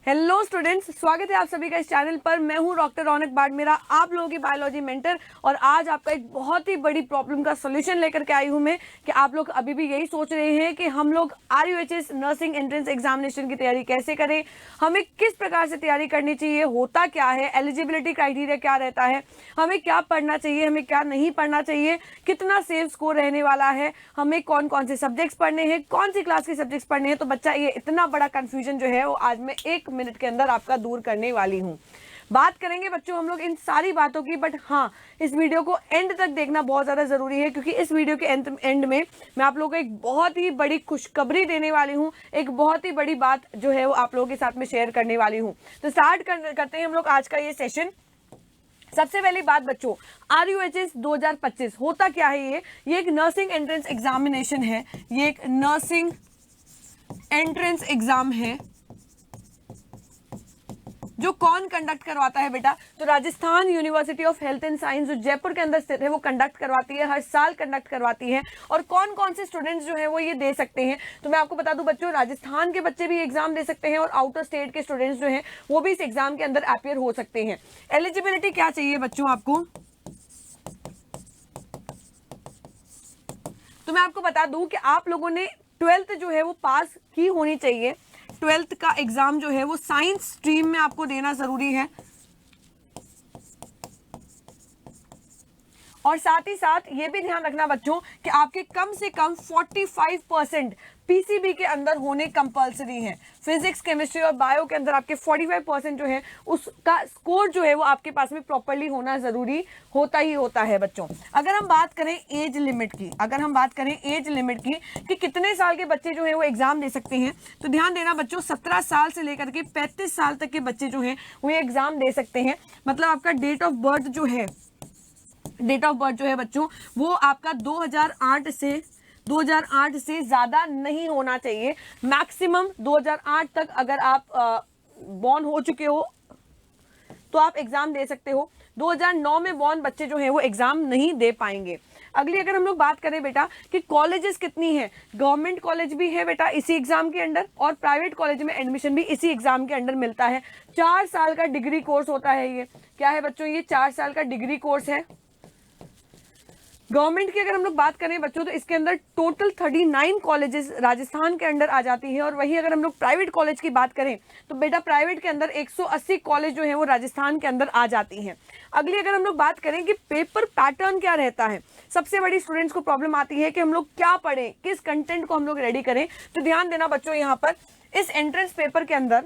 Hello students, स्वागत है आप सभी का इस चैनल पर। मैं हूं डॉक्टर रौनक बाड़मेरा, आप लोगों की बायोलॉजी मेंटर। और आज आपका एक बहुत ही बड़ी प्रॉब्लम का सॉल्यूशन लेकर के आई हूं मैं कि आप लोग अभी भी यही सोच रहे हैं कि हम लोग RUHS नर्सिंग एंट्रेंस एग्जामिनेशन की तैयारी कैसे करें, हमें किस प्रकार से तैयारी करनी चाहिए, होता क्या है, एलिजिबिलिटी क्राइटेरिया क्या रहता है, हमें क्या पढ़ना चाहिए, हमें क्या नहीं पढ़ना चाहिए, कितना सेफ स्कोर रहने वाला है, हमें कौन कौन से सब्जेक्ट्स पढ़ने हैं, कौन सी क्लास के सब्जेक्ट्स पढ़ने हैं। तो बच्चा ये इतना बड़ा कंफ्यूजन जो है वो आज मैं 1 मिनट के अंदर आपका दूर करने वाली हूँ। बात करेंगे बच्चों हम लोग इन सारी बातों की, बट हाँ, इस वीडियो को एंड तक देखना बहुत ज़्यादा ज़रूरी है, क्योंकि इस वीडियो के एंड में मैं आप लोगों को एक बहुत ही बड़ी खुशखबरी देने वाली हूँ, एक बहुत ही बड़ी बात जो है वो आप लोगों के साथ में शेयर करने वाली हूँ। तो स्टार्ट करते हैं हम लोग आज का ये सेशन। सबसे पहली बात बच्चों, RUHS 2025 होता क्या है? ये एक नर्सिंग एंट्रेंस एग्जामिनेशन है, ये एक नर्सिंग एंट्रेंस एग्जाम है जो कौन कंडक्ट करवाता है बेटा? तो Rajasthan university of health and science जो जयपुर के अंदर स्थित है वो कंडक्ट करवाती है, हर साल कंडक्ट करवाती है। और कौन कौन से स्टूडेंट्स जो है वो ये दे सकते हैं, तो मैं आपको बता दूं बच्चों, राजस्थान के बच्चे भी एग्जाम दे सकते हैं और आउटर स्टेट के स्टूडेंट्स जो हैं वो भी इस एग्जाम के अंदर अपीयर हो सकते हैं। एलिजिबिलिटी क्या चाहिए बच्चों आपको? तो मैं आपको बता दूं कि आप लोगों ने 12th जो है वो पास की होनी चाहिए। 12th का एग्जाम जो है वो साइंस स्ट्रीम में आपको देना जरूरी है। और साथ ही साथ ये भी ध्यान रखना बच्चों कि आपके कम से कम 45% PCB के अंदर होने कंपलसरी है। फिजिक्स, केमिस्ट्री और बायो के अंदर आपके 45% जो है उसका स्कोर जो है वो आपके पास में प्रॉपर्ली होना जरूरी होता ही होता है बच्चों। अगर हम बात करें एज लिमिट की, कि कितने साल के बच्चे जो है वो एग्जाम दे सकते हैं, तो ध्यान देना बच्चों, 17 साल से लेकर के 35 साल तक के बच्चे जो हैं वो ये एग्जाम दे सकते हैं। मतलब आपका डेट ऑफ बर्थ जो है बच्चों वो आपका 2008 से ज्यादा नहीं होना चाहिए। मैक्सिमम 2008 तक अगर आप बॉर्न हो चुके हो तो आप एग्जाम दे सकते हो। 2009 में बॉर्न बच्चे जो हैं वो एग्जाम नहीं दे पाएंगे। अगली अगर हम लोग बात करें बेटा कि कॉलेजेस कितनी है, गवर्नमेंट कॉलेज भी है बेटा इसी एग्जाम के अंडर, और प्राइवेट कॉलेज में एडमिशन भी इसी एग्जाम के अंडर मिलता है। 4 साल का डिग्री कोर्स होता है। ये क्या है बच्चों? ये 4 साल का डिग्री कोर्स है। गवर्नमेंट की अगर हम लोग बात करें बच्चों तो इसके अंदर टोटल 39 कॉलेजेस राजस्थान के अंदर आ जाती है। और वही अगर हम लोग प्राइवेट कॉलेज की बात करें तो बेटा प्राइवेट के अंदर 180 कॉलेज जो है वो राजस्थान के अंदर आ जाती हैं। अगली अगर हम लोग बात करें कि पेपर पैटर्न क्या रहता है, सबसे बड़ी स्टूडेंट्स को प्रॉब्लम आती है कि हम लोग क्या पढ़ें, किस कंटेंट को हम लोग रेडी करें। तो ध्यान देना बच्चों, यहाँ पर इस एंट्रेंस पेपर के अंदर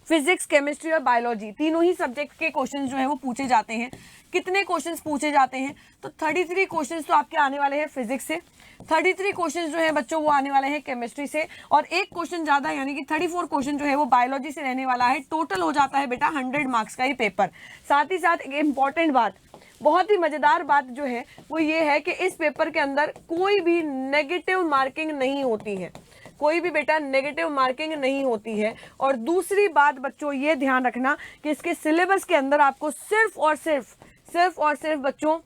फिजिक्स, केमिस्ट्री और बायोलॉजी तीनों ही सब्जेक्ट के क्वेश्चंस जो है वो पूछे जाते हैं। कितने क्वेश्चंस पूछे जाते हैं? तो 33 क्वेश्चंस तो आपके आने वाले हैं फिजिक्स से, 33 क्वेश्चंस जो है बच्चों वो आने वाले हैं केमिस्ट्री से, और एक क्वेश्चन ज्यादा यानी कि 34 क्वेश्चन जो है वो बायोलॉजी से रहने वाला है। टोटल हो जाता है बेटा 100 मार्क्स का ये पेपर। साथ ही साथ एक इंपॉर्टेंट बात, बहुत ही मजेदार बात जो है वो ये है कि इस पेपर के अंदर कोई भी नेगेटिव मार्किंग नहीं होती है, कोई भी बेटा नेगेटिव मार्किंग नहीं होती है। और दूसरी बात बच्चों ये ध्यान रखना कि इसके सिलेबस के अंदर आपको सिर्फ और सिर्फ बच्चों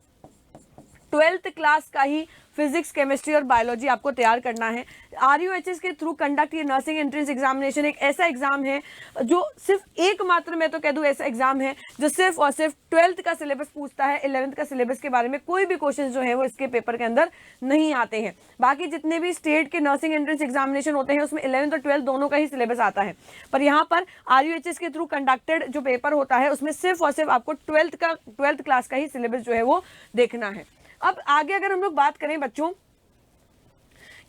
12th क्लास का ही फिजिक्स, केमिस्ट्री और बायोलॉजी आपको तैयार करना है। RUHS के थ्रू कंडक्ट ये नर्सिंग एंट्रेंस एग्जामिनेशन एक ऐसा एग्जाम है जो सिर्फ एकमात्र, मैं तो कह दूं ऐसा एग्जाम है जो सिर्फ और सिर्फ 12th का सिलेबस पूछता है। 11th का सिलेबस के बारे में कोई भी क्वेश्चन जो है वो इसके पेपर के अंदर नहीं आते हैं। बाकी जितने भी स्टेट के नर्सिंग एंट्रेंस एग्जामिनेशन होते हैं उसमें 11th और 12th दोनों का ही सिलेबस आता है, पर यहाँ पर RUHS के थ्रू कंडक्टेड जो पेपर होता है उसमें सिर्फ और सिर्फ आपको 12th क्लास का ही सिलेबस जो है वो देखना है। अब आगे अगर हम लोग बात करें बच्चों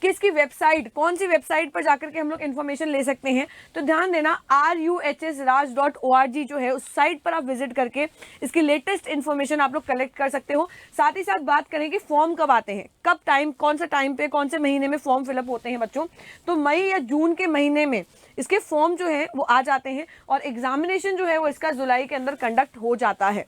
कि इसकी वेबसाइट, कौन सी वेबसाइट पर जाकर के हम लोग इन्फॉर्मेशन ले सकते हैं, तो ध्यान देना RUHSraj.org जो है उस साइट पर आप विजिट करके इसकी लेटेस्ट इन्फॉर्मेशन आप लोग कलेक्ट कर सकते हो। साथ ही साथ बात करें कि फॉर्म कब आते हैं, कब टाइम, कौन सा टाइम पे, कौन से महीने में फॉर्म फिलअप होते हैं बच्चों, तो मई या जून के महीने में इसके फॉर्म जो है वो आ जाते हैं और एग्जामिनेशन जो है वो इसका जुलाई के अंदर कंडक्ट हो जाता है।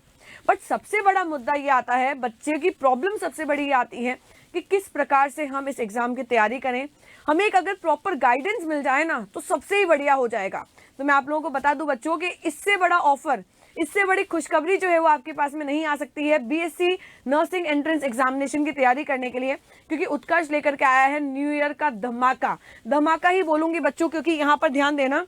बट सबसे बड़ा मुद्दा ये आता है, बच्चे की प्रॉब्लम सबसे बड़ी ये आती है कि किस प्रकार से हम इस एग्जाम की तैयारी करें। हमें एक अगर प्रॉपर गाइडेंस मिल जाए ना तो सबसे ही बढ़िया हो जाएगा। तो मैं आप लोगों को बता दूं बच्चों कि इससे बड़ा ऑफर, इससे बड़ी खुशखबरी जो है वो आपके पास में नहीं आ सकती है BSc नर्सिंग एंट्रेंस एग्जामिनेशन की तैयारी करने के लिए, क्योंकि उत्कर्ष लेकर के आया है न्यू ईयर का धमाका ही बोलूंगी बच्चों, क्योंकि यहाँ पर ध्यान देना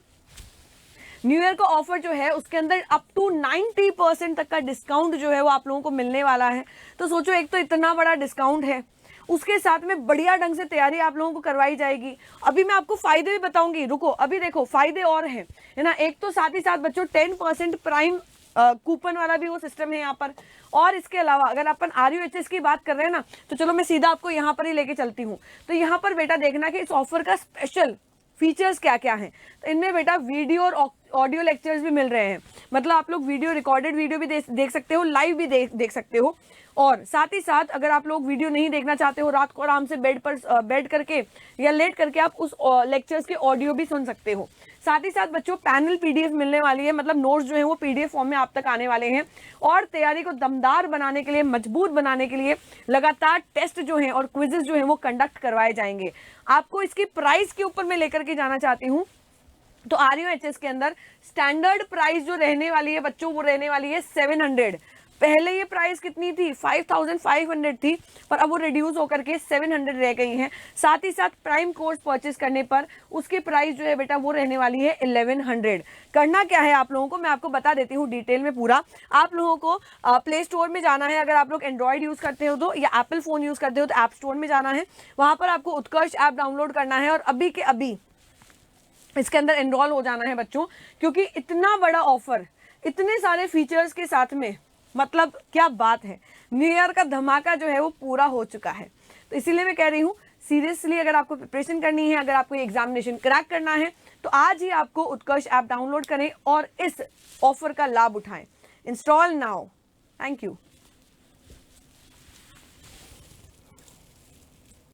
न्यू ईयर का ऑफर जो है उसके अंदर अप टू 90% तक का डिस्काउंट जो है वो आप लोगों को मिलने वाला है। तो सोचो, एक तो इतना बड़ा डिस्काउंट है, उसके साथ में बढ़िया ढंग से तैयारी आप लोगों को करवाई जाएगी। अभी मैं आपको फायदे भी बताऊंगी, रुको, अभी देखो फायदे और हैं, है ना। एक तो साथ ही साथ बच्चों 10% प्राइम कूपन वाला भी वो सिस्टम है यहाँ पर। और इसके अलावा अगर अपन RUHS की बात कर रहे हैं ना, तो चलो मैं सीधा आपको यहाँ पर ही लेके चलती हूँ। तो यहाँ पर बेटा देखना कि इस ऑफर का स्पेशल फीचर्स क्या क्या हैं। तो इनमें बेटा वीडियो और ऑडियो लेक्चर्स भी मिल रहे हैं, मतलब आप लोग वीडियो, रिकॉर्डेड वीडियो भी देख सकते हो, लाइव भी देख सकते हो। और साथ ही साथ अगर आप लोग वीडियो नहीं देखना चाहते हो, रात को आराम से बेड करके या लेट करके आप उस लेक्चर्स के ऑडियो भी सुन सकते हो। साथ ही साथ बच्चों पैनल PDF मिलने वाली है, मतलब नोट्स जो है वो PDF फॉर्म में आप तक आने वाले हैं। और तैयारी को दमदार बनाने के लिए, मजबूत बनाने के लिए लगातार टेस्ट जो हैं और क्विजेस जो हैं वो कंडक्ट करवाए जाएंगे। आपको इसकी प्राइस के ऊपर मैं लेकर के जाना चाहती हूँ। तो RUHS के अंदर स्टैंडर्ड प्राइस जो रहने वाली है बच्चों, वो रहने वाली है 700। पहले ये प्राइस कितनी थी, 5500 थी, पर अब वो रिड्यूस होकर के 700 रह गई है। साथ ही साथ प्राइम कोर्स परचेज करने पर उसकी प्राइस जो है बेटा वो रहने वाली है 1100। करना क्या है आप लोगों को, मैं आपको बता देती हूँ डिटेल में पूरा। आप लोगों को प्ले स्टोर में जाना है, अगर आप लोग एंड्रॉइड यूज करते हो तो, या एप्पल फोन यूज करते हो तो ऐप स्टोर में जाना है। वहां पर आपको उत्कर्ष ऐप डाउनलोड करना है और अभी के अभी इसके अंदर एनरोल हो जाना है बच्चों, क्योंकि इतना बड़ा ऑफर, इतने सारे फीचर्स के साथ में, मतलब क्या बात है। न्यू ईयर का धमाका जो है वो पूरा हो चुका है। तो इसीलिए मैं कह रही हूँ, सीरियसली अगर आपको प्रिपरेशन करनी है, अगर आपको एग्जामिनेशन क्रैक करना है, तो आज ही आपको उत्कर्ष ऐप डाउनलोड करें और इस ऑफर का लाभ उठाएं। Install now. Thank you.